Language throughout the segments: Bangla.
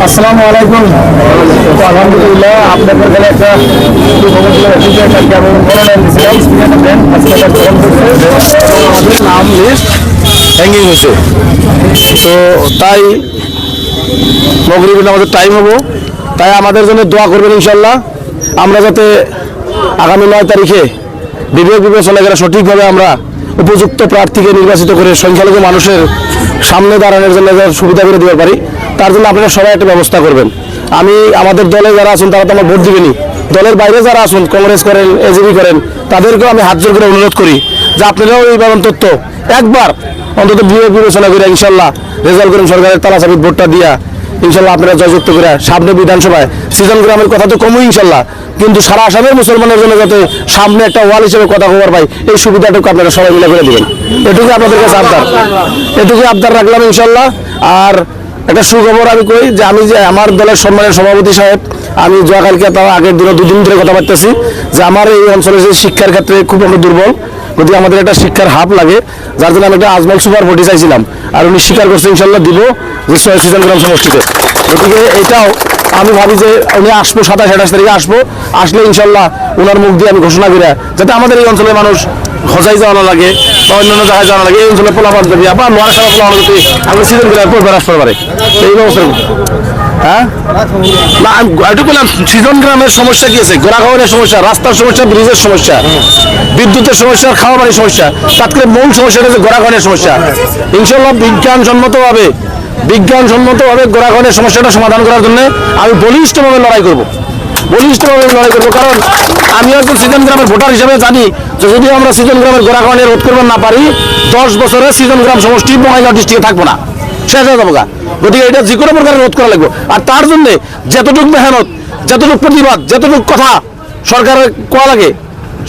আসসালামু আলাইকুম। আলহামদুলিল্লাহ আপনাদের কাছে একটা নাম লিস্ট হ্যাঙ্গিং হয়েছে, তো তাই মগরিবের আমাদের টাইম হবো, তাই আমাদের জন্য দোয়া করবেন ইনশাল্লাহ। আমরা যাতে আগামী 9 তারিখে বিবেক বিবেচনা করে সঠিকভাবে আমরা উপযুক্ত প্রার্থীকে নির্বাচিত করে সংখ্যালঘু মানুষের সামনে দাঁড়ানোর জন্য সুবিধা করে দিতে পারি, তার জন্য আপনারা সবাই একটা ব্যবস্থা করবেন। আমি আমাদের দলে যারা আছেন তারা তো আমার ভোট দিবেনি, দলের বাইরে যারা আছেন কংগ্রেস করেন এজিপি করেন তাদেরকেও আমি হাত জোর করে অনুরোধ করি যে আপনারাও এই বারণ তথ্য একবার অন্তত বিবেক বিবেচনা করে ইনশাল্লাহ রেজাল্ট করেন সরকারের তালাচাবির ভোটটা দিয়া ইনশাল্লাহ আপনারা জয়যুক্ত করে সামনে বিধানসভায় সিজন গ্রামের কথা তো কমই ইনশাল্লাহ, কিন্তু সারা আসামের মুসলমানের জন্য যাতে সামনে একটা ওয়াল হিসেবে কথা খবর পাই এই সুবিধাটুকু আপনারা সবাই মিলে করে দেবেন, এটুকু আপনাদের কাছে আবদার রাখলাম ইনশাল্লাহ। আর একটা সুখবর আমি কই যে আমি যে আমার দলের সম্মানের সভাপতি সাহেব, আমি কালকে তার আগের দিনে 2 দিন ধরে কথা বলতেছি যে আমার এই অঞ্চলে যে শিক্ষার ক্ষেত্রে খুব আমরা দুর্বল, যদি আমাদের একটা শিক্ষার হাব লাগে, যার জন্য আমি একটা আজমল সুপার ভোটে চাইছিলাম, আর উনি স্বীকার করছে ইনশাল্লাহ দিব যে 6 সিজন গ্রাম সমষ্টিতে। গতিকে এটাও আমি ভাবি যে উনি আসবো 27-28 তারিখে আসলে ইনশাল্লাহ ওনার মুখ দিয়ে আমি ঘোষণা করি যাতে আমাদের এই অঞ্চলের মানুষ হজাই যাওয়া না লাগে বা অন্যান্য জায়গায় যাওয়া লাগে, এই অঞ্চলে পোলাপান দেবে বা নোয়ার সারা পোলা যদি আমরা সিজন গ্রাম পর আসতে পারে এই ব্যবস্থা। হ্যাঁ না আমি একটু বললাম সিজন গ্রামের সমস্যা কি আছে, গোড়াখাওয়ানের সমস্যা, রাস্তার সমস্যা, ব্রিজের সমস্যা, বিদ্যুতের সমস্যা, খাওয়া পানির সমস্যা, তার থেকে মূল সমস্যাটা হচ্ছে গোড়াখাওয়ানের সমস্যা। ইনশাল্লাহ বিজ্ঞানসম্মতভাবে গোড়াখাওয়ানের সমস্যাটা সমাধান করার জন্য আমি বলিষ্ঠভাবে লড়াই করবো, কারণ আমি একজন সিজন গ্রামের ভোটার হিসেবে জানি যে যদি আমরা সিজন গ্রামের গোড়াখাওয়ানের রোধ করবার না পারি 10 বছরে সিজন গ্রাম সমষ্টি বঙ্গাইগাঁও ডিস্ট্রিক্টে থাকবো না, শেষ হয়ে যাবো। গতিকে এটা যে কোনো প্রকারে রোধ করা লাগবে, আর তার জন্য যতটুকু মেহনত, যতটুকু প্রতিবাদ, যতটুকু কথা সরকারের কোয়া লাগে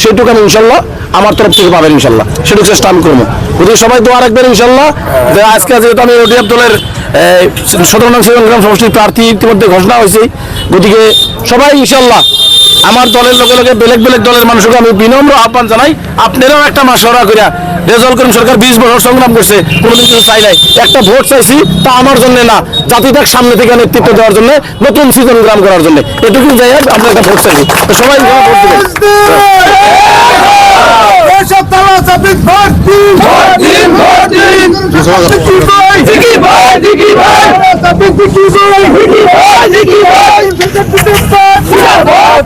সেইটুকু আমি ইনশাল্লাহ আমার তরফ থেকে পাবেন ইনশাল্লাহ, সেটুকু চেষ্টা আমি করবো। গতিকে সবাই দোয়া রাখবেন ইনশাল্লাহ। আজকে যেহেতু আমি ওডিএফ দলের 17 নং সিজন গ্রাম সমষ্টির প্রার্থী ইতিমধ্যে ঘোষণা হয়েছে, গতিকে সবাই ইনশাল্লাহ আমার দলের লগে বেলেগ দলের মানুষকে আমি বিনম্র আহ্বান জানাই, আপনারাও একটা মাসওয়ারা করিয়া রেজাল্ট করিম সরকার 20 বছর সংগ্রাম করছে, কোনোদিন কিছু চাই নাই, একটা ভোট চাইছি তা আমার জন্য না, জাতিটাকে সামনে থেকে নেতৃত্ব দেওয়ার জন্য, নতুন সিজন গ্রাম করার জন্য, এটুকু যাই আমরা একটা ভোট চাইছি, তো সবাই ভোট দেবেন। জিন্দাবাদ